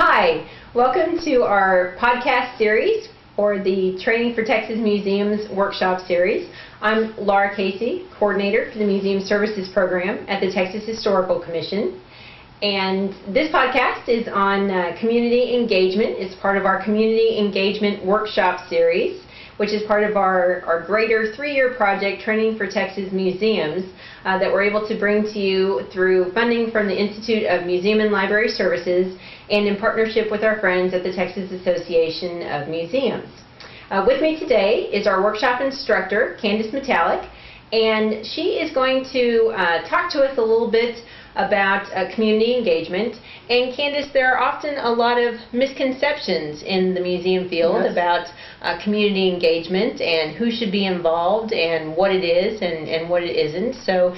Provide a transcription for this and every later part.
Hi, welcome to our podcast series for the Training for Texas Museums workshop series. I'm Laura Casey, coordinator for the Museum Services Program at the Texas Historical Commission. And this podcast is on community engagement. It's part of our community engagement workshop series, which is part of our greater 3-year project, Training for Texas Museums, that we're able to bring to you through funding from the Institute of Museum and Library Services and in partnership with our friends at the Texas Association of Museums. With me today is our workshop instructor, Candace Matelic, and she is going to talk to us a little bit about community engagement. And Candace, there are often a lot of misconceptions in the museum field about community engagement and who should be involved and what it is and what it isn't. So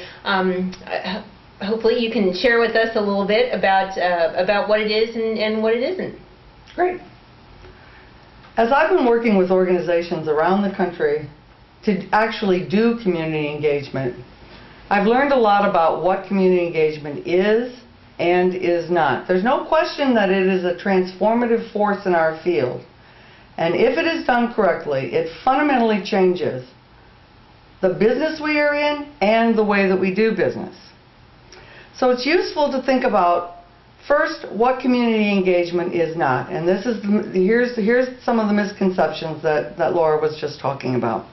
hopefully you can share with us a little bit about what it is and what it isn't. Great. As I've been working with organizations around the country to actually do community engagement, I've learned a lot about what community engagement is and is not. There's no question that it is a transformative force in our field. And if it is done correctly, it fundamentally changes the business we are in and the way that we do business. So it's useful to think about, first, what community engagement is not. And this is here's some of the misconceptions that Laura was just talking about.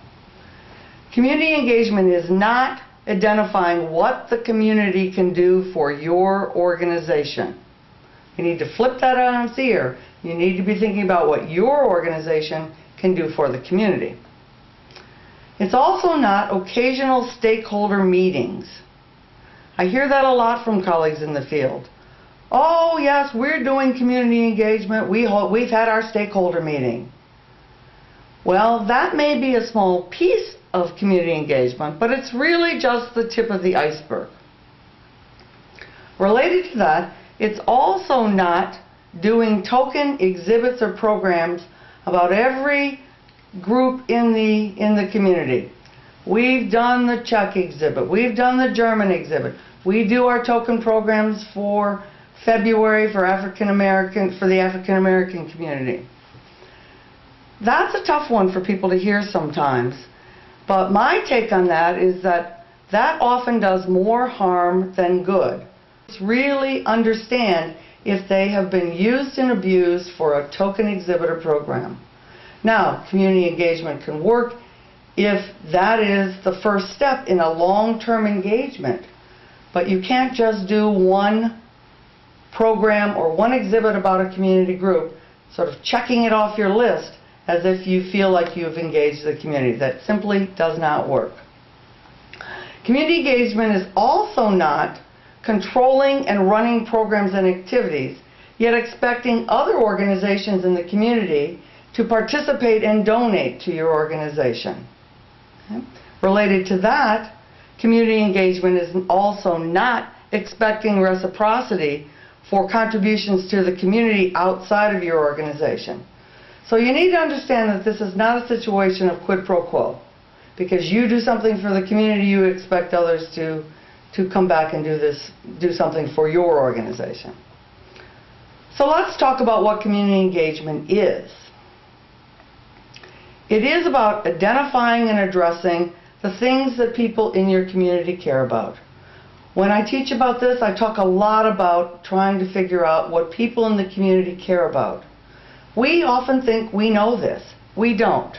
Community engagement is not identifying what the community can do for your organization. You need to flip that on its ear. You need to be thinking about what your organization can do for the community. It's also not occasional stakeholder meetings. I hear that a lot from colleagues in the field. Oh yes, we're doing community engagement. We've had our stakeholder meeting. Well, that may be a small piece of community engagement, but it's really just the tip of the iceberg. Related to that, it's also not doing token exhibits or programs about every group in the community. We've done the Czech exhibit, we've done the German exhibit, we do our token programs for February for the African American community. That's a tough one for people to hear sometimes. But my take on that is that often does more harm than good. Let's really understand if they have been used and abused for a token exhibitor program. Now, community engagement can work if that is the first step in a long-term engagement. But you can't just do one program or one exhibit about a community group, sort of checking it off your list, as if you feel like you've engaged the community. That simply does not work. Community engagement is also not controlling and running programs and activities, yet expecting other organizations in the community to participate and donate to your organization. Okay? Related to that, community engagement is also not expecting reciprocity for contributions to the community outside of your organization. So you need to understand that this is not a situation of quid pro quo. Because you do something for the community, you expect others to come back and do something for your organization. So let's talk about what community engagement is. It is about identifying and addressing the things that people in your community care about. When I teach about this, I talk a lot about trying to figure out what people in the community care about. We often think we know this. We don't.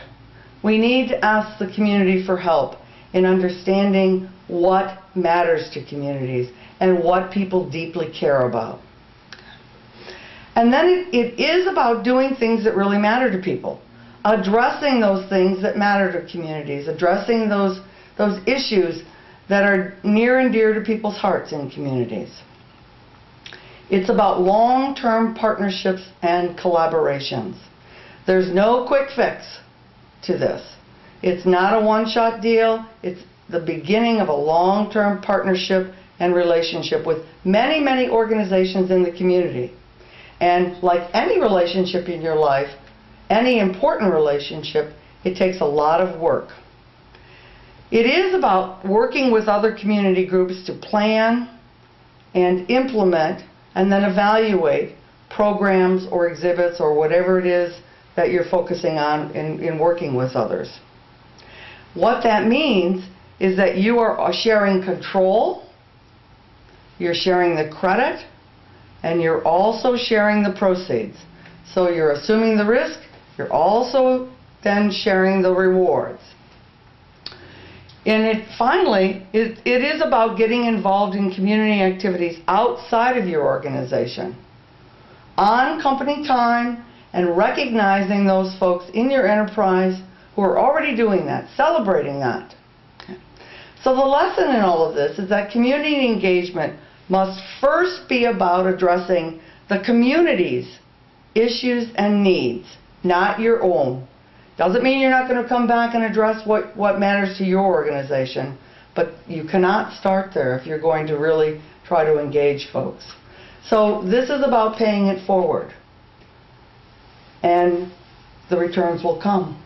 We need to ask the community for help in understanding what matters to communities and what people deeply care about. And then it is about doing things that really matter to people, addressing those things that matter to communities, addressing those issues that are near and dear to people's hearts in communities. It's about long-term partnerships and collaborations. There's no quick fix to this. It's not a one-shot deal. It's the beginning of a long-term partnership and relationship with many, many organizations in the community. And like any relationship in your life, any important relationship, it takes a lot of work. It is about working with other community groups to plan and implement and then evaluate programs or exhibits or whatever it is that you're focusing on in working with others. What that means is that you are sharing control, you're sharing the credit, and you're also sharing the proceeds. So you're assuming the risk, you're also then sharing the rewards. And finally, it is about getting involved in community activities outside of your organization, on company time, and recognizing those folks in your enterprise who are already doing that, celebrating that. Okay. So the lesson in all of this is that community engagement must first be about addressing the community's issues and needs, not your own. Doesn't mean you're not going to come back and address what matters to your organization, but you cannot start there if you're going to really try to engage folks. So this is about paying it forward, and the returns will come.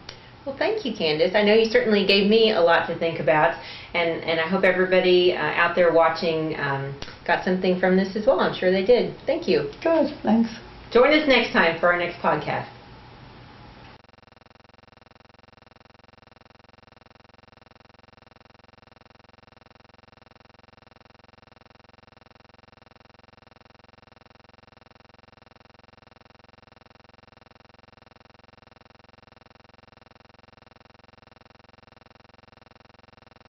Well, thank you, Candace. I know you certainly gave me a lot to think about, and I hope everybody out there watching got something from this as well. I'm sure they did. Thank you. Good, thanks. Join us next time for our next podcast.